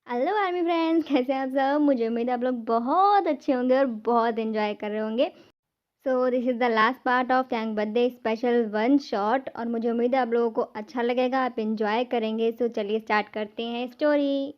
Hello army friends, कैसे हैं आप सब। मुझे उम्मीद है आप लोग बहुत अच्छे होंगे और बहुत एंजॉय कर रहे होंगे। So this is the last part of thank birthday special one shot और मुझे उम्मीद है आप लोगों को अच्छा लगेगा, आप एंजॉय करेंगे। सो चलिए स्टार्ट करते हैं स्टोरी।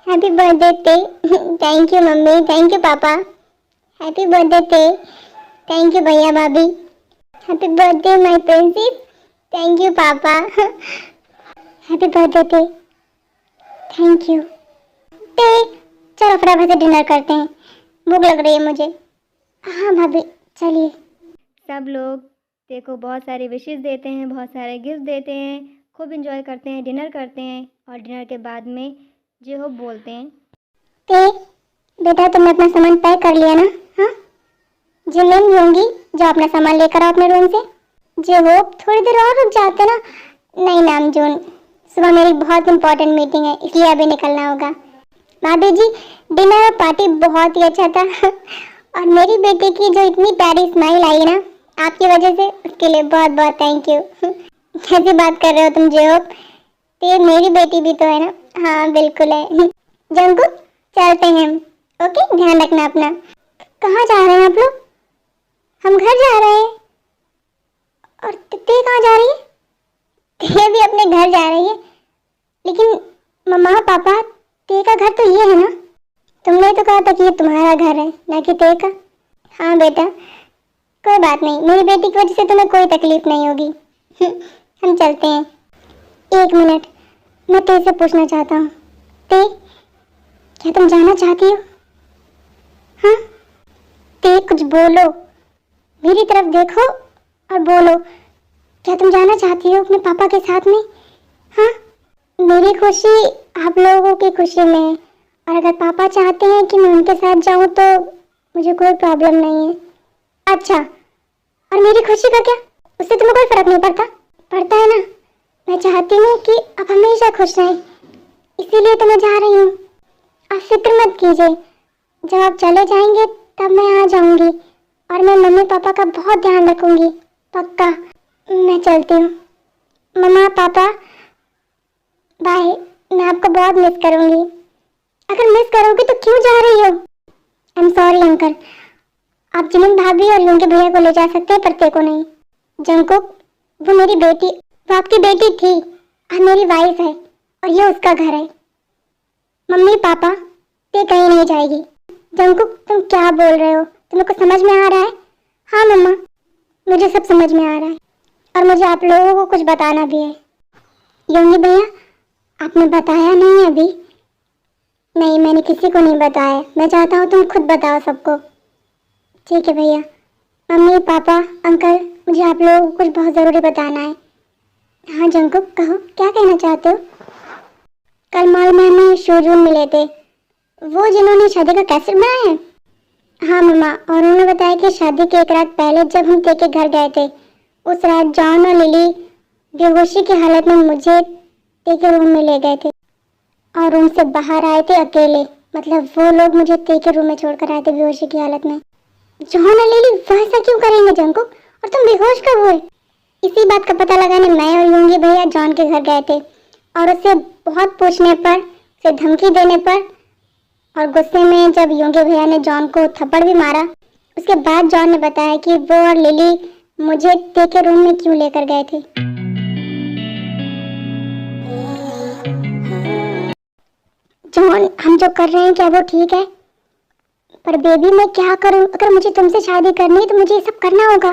हैप्पी बर्थडे ते thank you mummy, thank you पापा। हैप्पी बर्थडे ते थैंक यू भैया भाभी। Happy birthday my princess, thank you पापा। हैप्पी बर्थडे ते थैंक यू ते। चलो फटाफट से डिनर करते हैं, भूख लग रही है मुझे। हाँ भाभी चलिए। सब लोग देखो बहुत सारी विशेस देते हैं, बहुत सारे गिफ्ट देते हैं, खूब एंजॉय करते हैं, डिनर करते हैं और डिनर के बाद में जो हो बोलते हैं। ते बेटा तुमने अपना सामान पैक कर लिया ना? हाँ जी मैं भी होंगी, जो अपना सामान लेकर आओ अपने रूम से। जो हो थोड़ी देर और रुक जाते ना। नहीं नामजून, सुबह मेरी बहुत इंपॉर्टेंट मीटिंग है इसलिए अभी निकलना होगा। भाभी जी डिनर और पार्टी बहुत ही अच्छा था और मेरी बेटी की जो इतनी प्यारी स्माइल आई ना आपकी वजह से, उसके लिए बहुत बहुत थैंक यू। कैसी बात कर रहे हो तुम जेहोप, ये मेरी बेटी भी तो है ना। हाँ बिल्कुल है। जंकुक चलते हैं हम, ओके ध्यान रखना अपना। कहाँ जा रहे हैं आप लोग? हम घर जा रहे हैं। और ते कहाँ जा रही है? ते भी अपने घर जा रही है, लेकिन मम्मा पापा ते का घर तो ये है ना? तुमने तो कहा था कि ये तुम्हारा घर है ना कि ते का। हाँ बेटा कोई बात नहीं, मेरी बेटी की वजह से तुम्हें कोई तकलीफ नहीं होगी। हम चलते हैं। एक मिनट, मैं ते से पूछना चाहता हूँ। ते क्या तुम जाना चाहती हो? हाँ ते कुछ बोलो, मेरी तरफ देखो और बोलो। क्या तुम जाना चाहती हो अपने पापा के साथ में? हाँ मेरी खुशी आप लोगों की खुशी में है और अगर पापा चाहते हैं कि मैं उनके साथ जाऊं तो मुझे कोई प्रॉब्लम नहीं है। अच्छा और मेरी खुशी का क्या? उससे तुम्हें कोई फर्क नहीं पड़ता? पड़ता है ना। मैं चाहती हूँ कि आप हमेशा खुश रहें, इसीलिए तो मैं जा रही हूँ। आप फिक्र मत कीजिए, जब आप चले जाएंगे तब मैं आ जाऊंगी और मैं मम्मी पापा का बहुत ध्यान रखूंगी, पक्का। मैं चलती हूँ। मम्मा पापा बाय, मैं आपको बहुत मिस करूंगी। अगर मिस करोगी तो क्यों जा रही हो? आई एम सॉरी अंकल, आप जिमिन भाभी और योंगे भैया को ले जा सकते हैं पर ते को नहीं। जंकुक वो मेरी बेटी, वो आपकी बेटी थी, अब मेरी वाइफ है और ये उसका घर है। मम्मी पापा ते कहीं नहीं जाएगी। जंकुक तुम क्या बोल रहे हो? तुम्हें कुछ समझ में आ रहा है? हाँ मम्मा मुझे सब समझ में आ रहा है और मुझे आप लोगों को कुछ बताना भी है। योंगी भैया आपने बताया नहीं अभी? नहीं मैंने किसी को नहीं बताया, मैं चाहता हूँ तुम खुद बताओ सबको। ठीक है भैया। मम्मी पापा अंकल मुझे आप लोगों को कुछ बहुत ज़रूरी बताना है। हाँ जंकुक कहो, क्या कहना चाहते हो? कल मॉल में हमें शोजून मिले थे, वो जिन्होंने शादी का कैसेट बनाया है। हाँ मम्मा, और उन्होंने बताया कि शादी के एक रात पहले जब हम ते के घर गए थे, उस रात जॉन और लिली बेहोशी की हालत में मुझे ते के रूम में ले गए थे और रूम से बाहर आए थे अकेले। मतलब वो लोग मुझे ते के रूम में छोड़कर आए थे बेहोशी की हालत में। जॉन और लिली वैसा क्यों करेंगे जंकुक? और तुम बेहोश कब हुए? इसी बात का पता लगाने मैं और योंगी भैया जॉन के घर गए थे और उससे बहुत पूछने पर, उसे धमकी देने पर और गुस्से में जब योंगी भैया ने जॉन को थप्पड़ भी मारा, उसके बाद जॉन ने बताया कि वो और लिली मुझे ते के रूम में क्यों लेकर गए थे। जॉन हम जो कर रहे हैं क्या वो ठीक है? पर बेबी मैं क्या करूं? अगर मुझे तुमसे शादी करनी है तो मुझे ये सब करना होगा,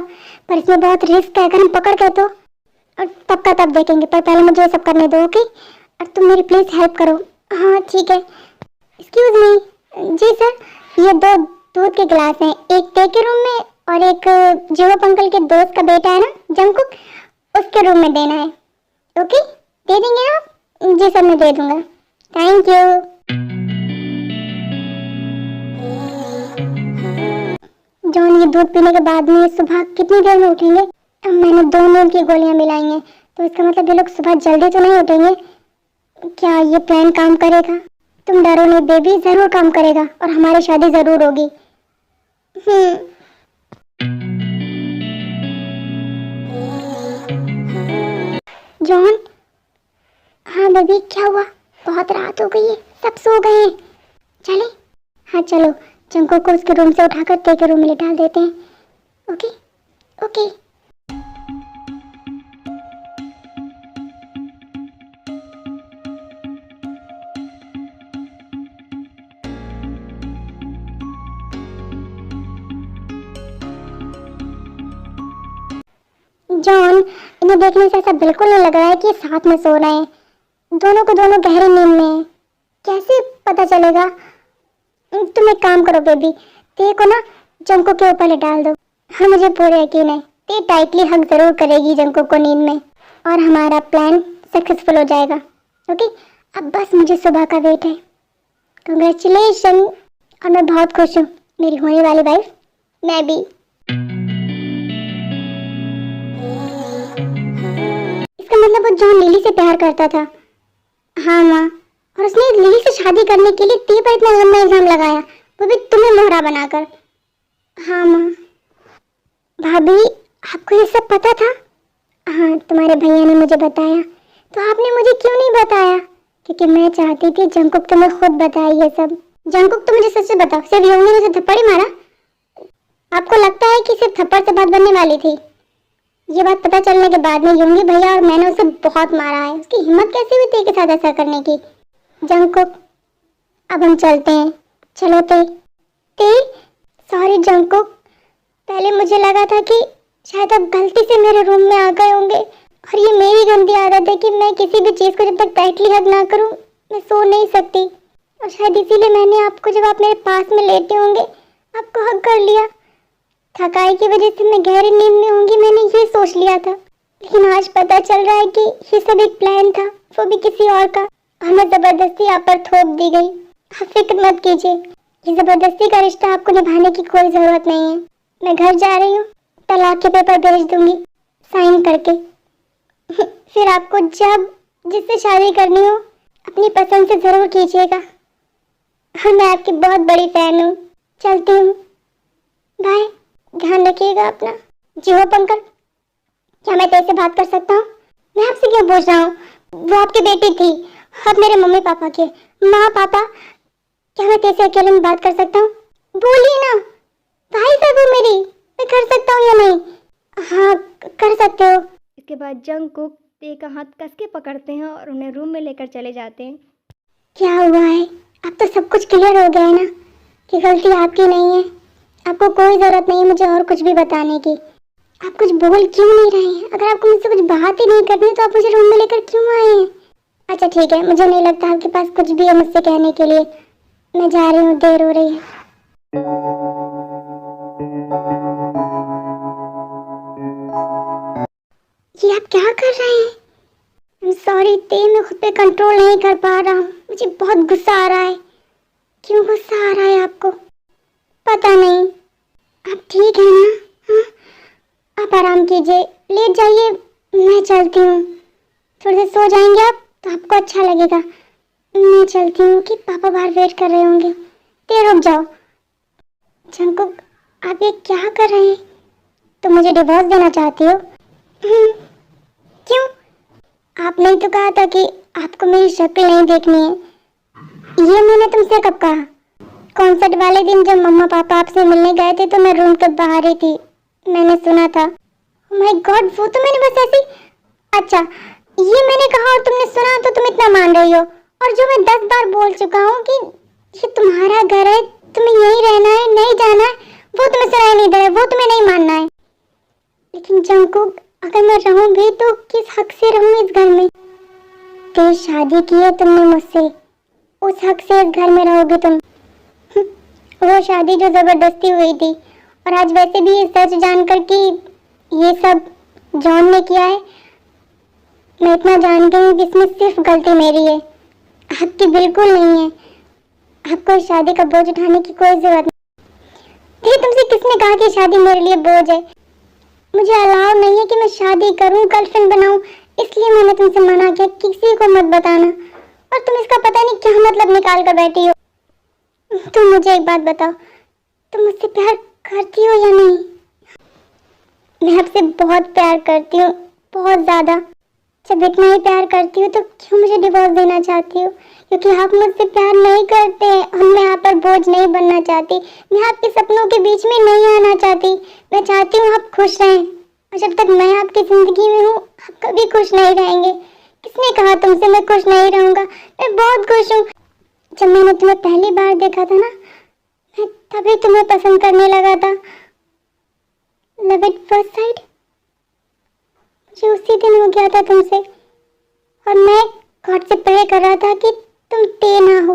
पर इसमें बहुत रिस्क है, अगर हम पकड़ गए तो। और तब का तब देखेंगे, पर पहले मुझे ये सब करने दो ओके? और तुम मेरी प्लीज हेल्प करो। हाँ ठीक है। Excuse me. जी सर, ये दो दूध के गिलास हैं, एक ते के रूम में और एक जीवप अंकल के दोस्त का बेटा है ना जंकुक, उसके रूम में देना है, ओके? दे देंगे आप? जी सर, मैं दे दूंगा। Thank you. जॉन, ये दूध पीने के बाद में सुबह कितनी देर में उठेंगे? अब मैंने 2 नींद की गोलियां मिलाई हैं, तो इसका मतलब ये लोग सुबह जल्दी तो नहीं उठेंगे। क्या ये प्लान काम करेगा? तुम डरो नहीं बेबी, जरूर काम करेगा और हमारी शादी जरूर होगी। जॉन। हाँ बेबी, क्या हुआ? बहुत रात हो गई है, सब सो गए हैं। चले? हाँ चलो, जंको को उसके रूम से उठाकर ते के रूम में डाल देते हैं। Okay okay. जॉन, इन्हें देखने से ऐसा बिल्कुल नहीं लग रहा है कि साथ में सो रहे हैं। दोनों को दोनों गहरी नींद में हैं। कैसे पता चलेगा? तुम एक काम करो बेबी, ते को ना जंको के ऊपर डाल दो। हाँ, मुझे पूरा यकीन है ते टाइटली हग जरूर करेगी जंको को नींद में और हमारा प्लान सक्सेसफुल हो जाएगा। ओके, अब बस मुझे सुबह का वेट है। कंग्रेचुलेशन। और मैं बहुत खुश हूँ, मेरी होने वाली वाइफ। मैं भी। इसका मतलब वो जॉन लिली से प्यार करता था। हाँ माँ, और उसने लिली से शादी करने के लिए ती पर इतना गंदा इल्जाम लगाया, वो भी तुम्हें मोहरा बनाकर। हाँ माँ। भाभी, आपको ये सब पता था? हाँ, तुम्हारे भैया ने मुझे बताया। तो आपने मुझे क्यों नहीं बताया? क्योंकि मैं चाहती थी जंकुक तुम्हें खुद बताए ये सब। जंकुक, तो मुझे सच बताओ, सिर्फ योंगी ने उसे थप्पड़ ही मारा? आपको लगता है कि सिर्फ थप्पड़ से बात बनने वाली थी? ये बात पता चलने के बाद में योंगी भैया और मैंने उसे बहुत मारा है। उसकी हिम्मत कैसे हुई ती के साथ ऐसा करने की? जंकुक, अब हम चलते हैं। चलो ते। सॉरी जंकुक, पहले मुझे लगा था कि शायद आप गलती से मेरे रूम में आ गए होंगे, और ये मेरी गंदी आदत है कि मैं किसी भी चीज़ को जब तक टाइटली हग ना करूं मैं सो नहीं सकती। और शायद इसीलिए मैंने आपको, जब आप मेरे पास में लेटे होंगे, आपको हग कर लिया। थकाई की वजह से मैं गहरी नींद में होंगी, मैंने ये सोच लिया था। लेकिन आज पता चल रहा है कि ये सब एक प्लान था, वो भी किसी और का, और मैं जबरदस्ती आप पर थोप दी गई। आप फिक्र मत कीजिए, ये जबरदस्ती का रिश्ता आपको निभाने की कोई जरूरत नहीं है। मैं घर जा रही हूँ, तलाक के पेपर भेज दूंगी साइन करके। फिर आपको जब जिससे शादी करनी हो अपनी पसंद से जरूर कीजिएगा। और मैं आपकी बहुत बड़ी फैन हूँ। चलती हूँ, बाय, ध्यान रखिएगा अपना। जी हो पंकज, क्या मैं तेरे से बात कर सकता हूँ? मैं आपसे क्यों पूछ रहा हूँ? वो आपकी बेटी थी, अब मेरे मम्मी पापा के। माँ पापा, क्या मैं तेरे से अकेले में बात कर सकता हूँ? बोलिए ना, भाई साहब हो मेरी, मैं कर सकता हूँ या नहीं? हाँ, कर सकते हो। इसके बाद जंकुक ते का हाथ कस के पकड़ते हैं और उन्हें रूम में लेकर चले जाते हैं। क्या हुआ है? अब तो सब कुछ क्लियर हो गया है ना कि गलती आपकी नहीं है। आपको कोई जरूरत नहीं है मुझे और कुछ भी बताने की। आप कुछ बोल क्यों नहीं रहे हैं? अगर आपको मुझसे कुछ बात ही नहीं करनी तो आप मुझे रूम में लेकर क्यों आए हैं? अच्छा ठीक है, मुझे नहीं लगता आपके पास कुछ भी है मुझसे कहने के लिए। मैं जा रही हूँ, देर हो रही है। ये आप क्या कर रहे हैं? सॉरी ते, मैं खुद पे कंट्रोल नहीं कर पा रहा हूँ। मुझे बहुत गुस्सा आ रहा है। क्यों गुस्सा आ रहा है आपको? पता नहीं। आप ठीक है ना? हाँ? आप आराम कीजिए, लेट जाइए, मैं चलती हूँ। थोड़ी देर सो जाएंगे आप तो आपको अच्छा लगेगा। मैं चलती हूँ कि पापा बाहर वेट कर रहे होंगे। ते रुक जाओ। जंकुक, आप ये क्या कर रहे हैं? तो मुझे डिवोर्स देना चाहती हो? क्यों? आपने तो कहा था कि आपको मेरी शक्ल नहीं देखनी है। ये मैंने तुमसे कब कहा? कॉन्सर्ट वाले दिन जब मम्मा पापा आपसे मिलने गए थे तो मैं रूम के बाहर ही थी, मैंने सुना था। माय गॉड, वो तो मैंने बस ऐसे। अच्छा, ये मैंने कहा और तुमने सुना तो तुम इतना मान रही हो। और जो मैं 10 बार बोल चुका हूँ कि ये तुम्हारा घर है, तुम्हें यहीं रहना है, नहीं जाना है, वो तुम्हें सुनाई नहीं दे रहा है, वो तुम्हें नहीं मानना है। लेकिन जंकुक, अगर मैं रहूंगी तो किस हक से रहूं इस घर में? तो शादी की है तुमने मुझसे, उस हक से इस घर में रहोगे तुम। वो शादी जो जबरदस्ती हुई थी, और आज वैसे भी ये सच जानकर कि ये सब जॉन ने किया है, मैं इतना जान गई हूँ कि इसमें सिर्फ गलती मेरी है, आपकी बिल्कुल नहीं है। आपको इस शादी का बोझ उठाने की कोई जरूरत नहीं। ये तुमसे किसने कहा कि शादी मेरे लिए बोझ है? मुझे अलाउ नहीं है कि मैं शादी करूं, गर्लफ्रेंड बनाऊं, इसलिए मैंने तुमसे मना किया, किसी को मत बताना। और तुम इसका पता नहीं क्या मतलब निकाल कर बैठी हो। तुम मुझे एक बात बताओ, तुम मुझसे प्यार करती हो या नहीं? मैं आपसे बहुत प्यार करती हूँ, बहुत ज्यादा। जब इतना ही प्यार करती हूँ तो क्यों मुझे डिवोर्स देना चाहती हो? क्योंकि आप मुझसे प्यार नहीं करते और मैं आप पर बोझ नहीं बनना चाहती। मैं आपके सपनों के बीच में नहीं आना चाहती। मैं चाहती हूँ आप खुश रहें, और जब तक मैं आपकी जिंदगी में हूँ आप कभी खुश नहीं रहेंगे। किसने कहा तुमसे मैं खुश नहीं रहूँगा? मैं बहुत खुश हूँ। जब मैंने तुम्हें पहली बार देखा था ना, मैं तभी तुम्हें पसंद करने लगा था। लव एट फर्स्ट साइट मुझे उसी दिन हो गया था तुमसे, और मैं गॉड से प्रे कर रहा था कि तुम ते ना हो,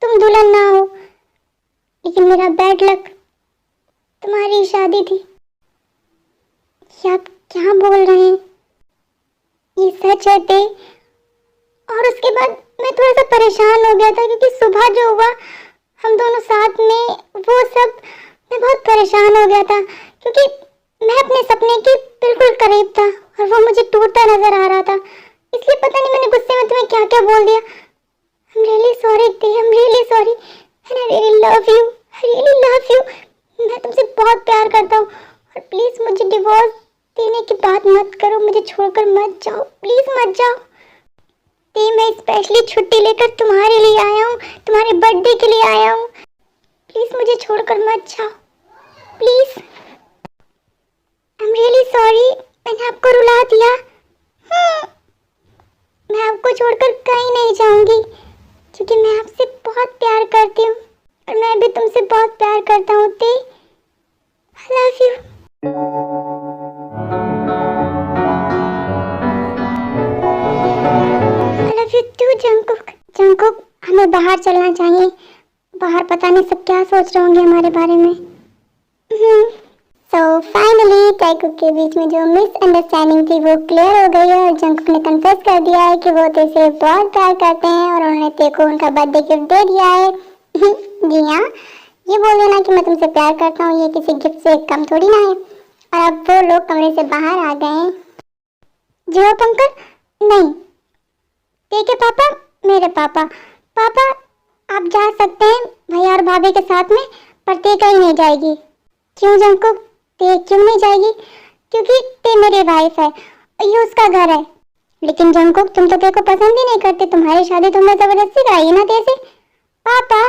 तुम दुल्हन ना हो। लेकिन मेरा बैड लक तुम्हारी शादी थी। ये आप क्या बोल रहे हैं? ये सच है ते? और उसके बाद मैं थोड़ा सा परेशान हो गया था, क्योंकि सुबह जो हुआ हम दोनों साथ में, वो सब मैं बहुत परेशान हो गया था, क्योंकि मैं अपने सपने के बिल्कुल करीब था और वो मुझे टूटता नजर आ रहा था। इसलिए पता नहीं मैंने गुस्से में तुम्हें क्या क्या बोल दिया। I'm really sorry ते, I'm really sorry and I really love you, I really love you। मैं तुमसे बहुत प्यार करता हूँ, और प्लीज मुझे डिवोर्स देने की बात मत करो, मुझे छोड़कर मत जाओ, प्लीज मत जाओ। ते मैं स्पेशली छुट्टी लेकर तुम्हारे लिए आया हूँ, तुम्हारे बर्थडे के लिए आया हूँ। प्लीज मुझे छोड़कर मत जाओ, प्लीज। I'm really sorry, मैंने आपको रुला दिया। मैं आपको छोड़कर कहीं नहीं जाऊंगी, क्योंकि मैं आपसे बहुत प्यार करती हूँ और मैं भी तुमसे बहुत प्यार करता हूँ ते। I love you। I love you too Jungkook. Jungkook, हमें बाहर चलना चाहिए। बाहर पता नहीं सब क्या सोच रहे होंगे हमारे बारे में। So finally टाइकुक के बीच में जो मिसअंडरस्टैंडिंग थी वो क्लियर हो गई है, और जंकुक ने कन्फेस कर दिया है कि वो ते से बहुत प्यार करते हैं और उन्होंने ते को उनका बर्थडे गिफ्ट दे दिया है। जी हाँ, ये बोल देना कि मैं तुमसे प्यार करता हूँ ये किसी गिफ्ट से कम थोड़ी ना है। और अब वो लोग कमरे से बाहर आ गए हैं। जी हो पंकज? नहीं, ते के पापा, मेरे पापा। पापा आप जा सकते हैं भैया और भाभी के साथ में, पर ते कहीं नहीं जाएगी। क्यों जंकुक, ते क्यों नहीं जाएगी? क्योंकि ते मेरी वाइफ है, ये उसका घर है। लेकिन जंकुक तुम तो ते को पसंद ही नहीं करते, तुम्हारी शादी तुमने जबरदस्ती कराई है ना ते से। पापा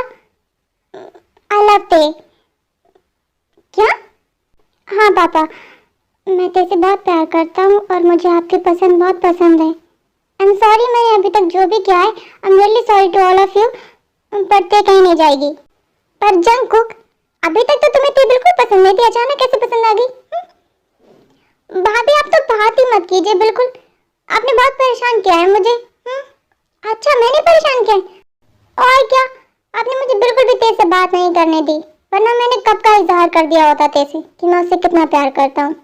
आई लव ते। क्या? हाँ पापा, मैं ते से बहुत प्यार करता हूँ और मुझे आपकी पसंद बहुत पसंद है। आई एम सॉरी, मैंने अभी तक जो भी किया है, I am really sorry to all of you, पर ते कहीं नहीं जाएगी। पर जंकुक अभी तक तो तुम्हें ते बिल्कुल पसंद नहीं थी, अचानक कैसे पसंद आ गई? भाभी आप तो बात ही मत कीजिए, बिल्कुल आपने बहुत परेशान किया है मुझे। अच्छा मैंने परेशान किया है? और क्या, आपने मुझे बिल्कुल भी ते से बात नहीं करने दी, वरना मैंने कब का इजहार कर दिया होता ते से कि मैं उससे कितना प्यार करता हूँ।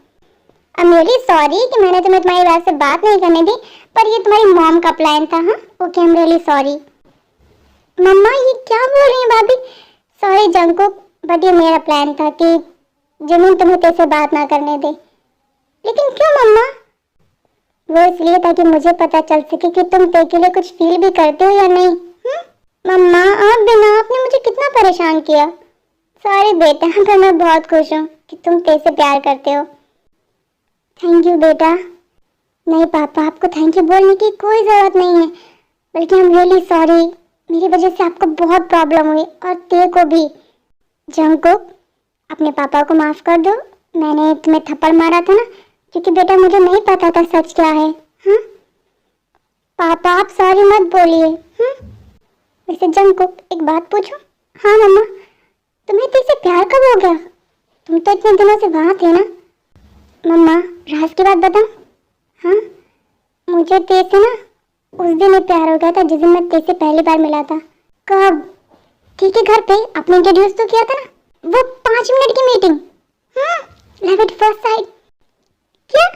आई एम रियली सॉरी कि मैंने तुम्हें तुम्हारी बात से बात नहीं करने दी, पर ये तुम्हारी मॉम का प्लान था। हाँ okay, I am really sorry. Mamma ये क्या बोल रही हैं भाभी? सॉरी जंकुक, बट ये मेरा प्लान था कि जुनून तुम्हें ते से बात ना करने दे। लेकिन क्यों मम्मा? वो इसलिए ताकि मुझे पता चल सके कि तुम ते के लिए कुछ फील भी करते हो या नहीं। मम्मा आप बिना आपने मुझे कितना परेशान किया। सॉरी बेटा, पर मैं बहुत खुश हूँ कि तुम ते से प्यार करते हो। थैंक यू बेटा। नहीं पापा, आपको थैंक यू बोलने की कोई ज़रूरत नहीं है, बल्कि आई एम रियली सॉरी, मेरी वजह से आपको बहुत प्रॉब्लम हुई और ते को भी। जंकुक अपने पापा को माफ़ कर दो, मैंने तुम्हें थप्पड़ मारा था ना, क्योंकि बेटा मुझे नहीं पता था सच क्या है। हाँ पापा आप सॉरी मत बोलिए। वैसे जंकुक एक बात पूछूं? हाँ मम्मा। तुम्हें ते से प्यार कब हो गया? तुम तो इतने दिनों से वहाँ थे ना। मम्मा राज की बात बताऊं? हाँ मुझे ते से ना उस दिन ही प्यार हो गया था जिस दिन मैं ते से पहली बार मिला था। कब? ठीक है घर पे, आपने इंट्रोड्यूस तो किया था ना, वो 5 मिनट की meeting. Love at first sight. क्या?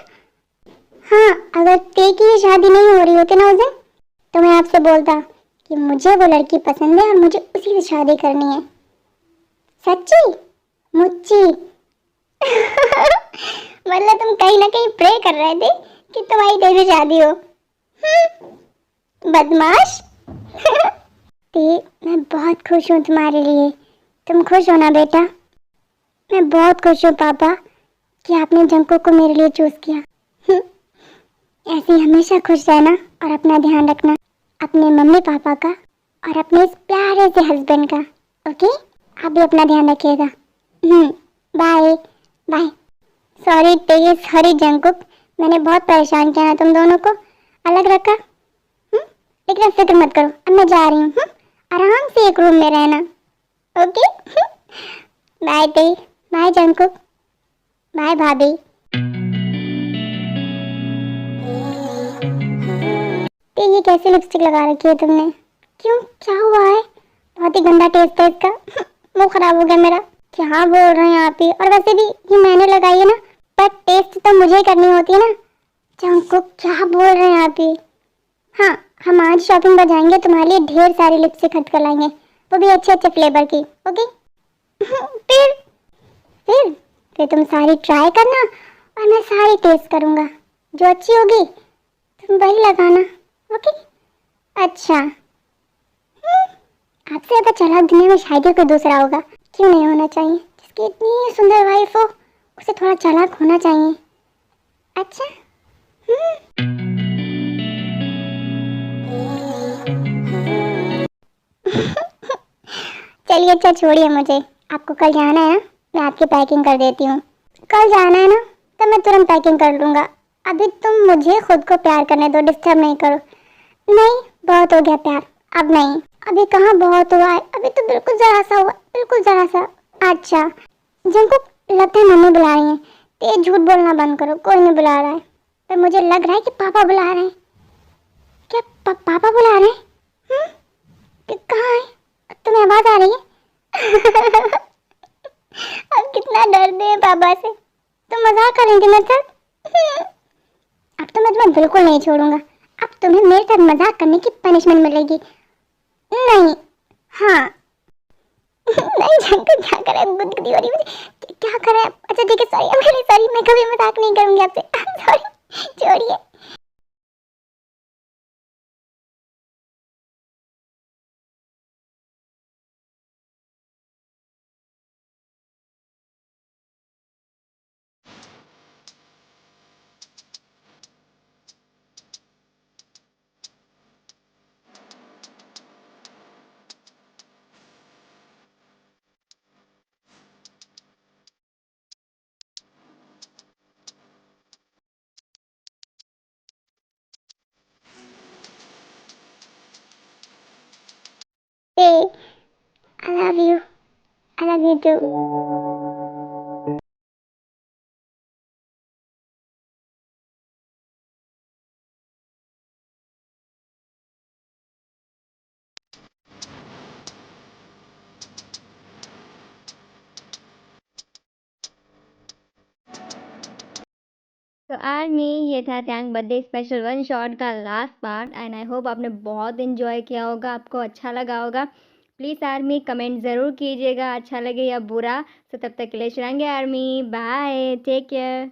हाँ, अगर ते की ये शादी नहीं हो रही होती ना उस दिन, तो मैं आपसे बोलता कि मुझे वो लड़की पसंद है और मुझे उसी से शादी करनी है। सच्ची मुच्ची। मतलब तुम कहीं ना कहीं प्रे कर रहे थे कि तुम्हारी तेरे से शादी हो। बदमाश। ते, मैं बहुत खुश हूँ तुम्हारे लिए। तुम खुश हो ना बेटा? मैं बहुत खुश हूँ पापा कि आपने जंको को मेरे लिए चूज किया। ऐसे ही हमेशा खुश रहना और अपना ध्यान रखना, अपने मम्मी पापा का और अपने इस प्यारे से हस्बैंड का। ओके, आप भी अपना ध्यान रखिएगा। Bye bye. सॉरी तेज, सॉरी जंकुक, मैंने बहुत परेशान किया ना तुम दोनों को, अलग रखा। लेकिन अब फिक्र मत करो, अब मैं जा रही हूँ। आराम से एक रूम में रहना। ओके। बाय तेज, बाय जंकुक, बाय भाभी। ते ये कैसी लिपस्टिक लगा रखी है तुमने? क्यों, क्या हुआ है? बहुत ही गंदा टेस्ट है इसका। मुंह खराब हो गया मेरा। क्या बोल रहे हैं आप ही? और वैसे भी ये मैंने लगाई है ना, पर टेस्ट तो मुझे ही करनी होती है ना। जंकुक क्या बोल रहे हैं आप ही? हाँ, हम आज शॉपिंग पर जाएंगे, तुम्हारे लिए ढेर सारी लिपस्टिक खरीद कर लाएंगे, वो भी अच्छे अच्छे फ्लेवर की। ओके। फिर फिर फिर तुम सारी ट्राई करना और मैं सारी टेस्ट करूंगा, जो अच्छी होगी तुम वही लगाना। ओके। अच्छा। आपसे ज्यादा चालाक दुनिया में शायद ही कोई दूसरा होगा। क्यों नहीं होना चाहिए? जिसकी इतनी सुंदर वाइफ हो उसे थोड़ा चालाक होना चाहिए। अच्छा। चलिए अच्छा छोड़िए मुझे, आपको कल जाना है ना, मैं आपकी पैकिंग कर देती हूँ। कल जाना है ना, तो मैं तुरंत पैकिंग कर लूँगा। अभी तुम मुझे खुद को प्यार करने दो, डिस्टर्ब नहीं करो। नहीं, बहुत हो गया प्यार, अब नहीं। अभी कहाँ बहुत हुआ है, अभी तो बिल्कुल जरा सा हुआ, बिल्कुल जरा सा। अच्छा, जिनको लगता है मम्मी बुला रही हैं, तो ये झूठ बोलना बंद करो, कोई नहीं बुला रहा है। पर मुझे लग रहा है कि पापा बुला रहे हैं। क्या पापा बुला रहे हैं? कहाँ है? तुम्हें आवाज आ रही है? अब कितना डरते हैं पापा से। तुम मजाक करेंगे मेरे साथ? अब तो मैं तुम्हें बिल्कुल नहीं छोड़ूंगा। अब तुम्हें मेरे साथ मजाक करने की पनिशमेंट मिलेगी। नहीं। हाँ। नहीं शंकर, क्या करे, गुदगुदी हो रही मुझे, क्या करे। अच्छा ठीक है, सॉरी, सॉरी, मैं कभी मजाक नहीं करूंगी आपसे। सॉरी, छोड़िए। Hey, I love you. I love you too. तो आर्मी, ये था tank birthday special one shot का last part and I hope आपने बहुत इन्जॉय किया होगा, आपको अच्छा लगा होगा। प्लीज़ आर्मी कमेंट ज़रूर कीजिएगा, अच्छा लगे या बुरा। तो तब तक के लिए चलेंगे आर्मी, बाय, टेक केयर।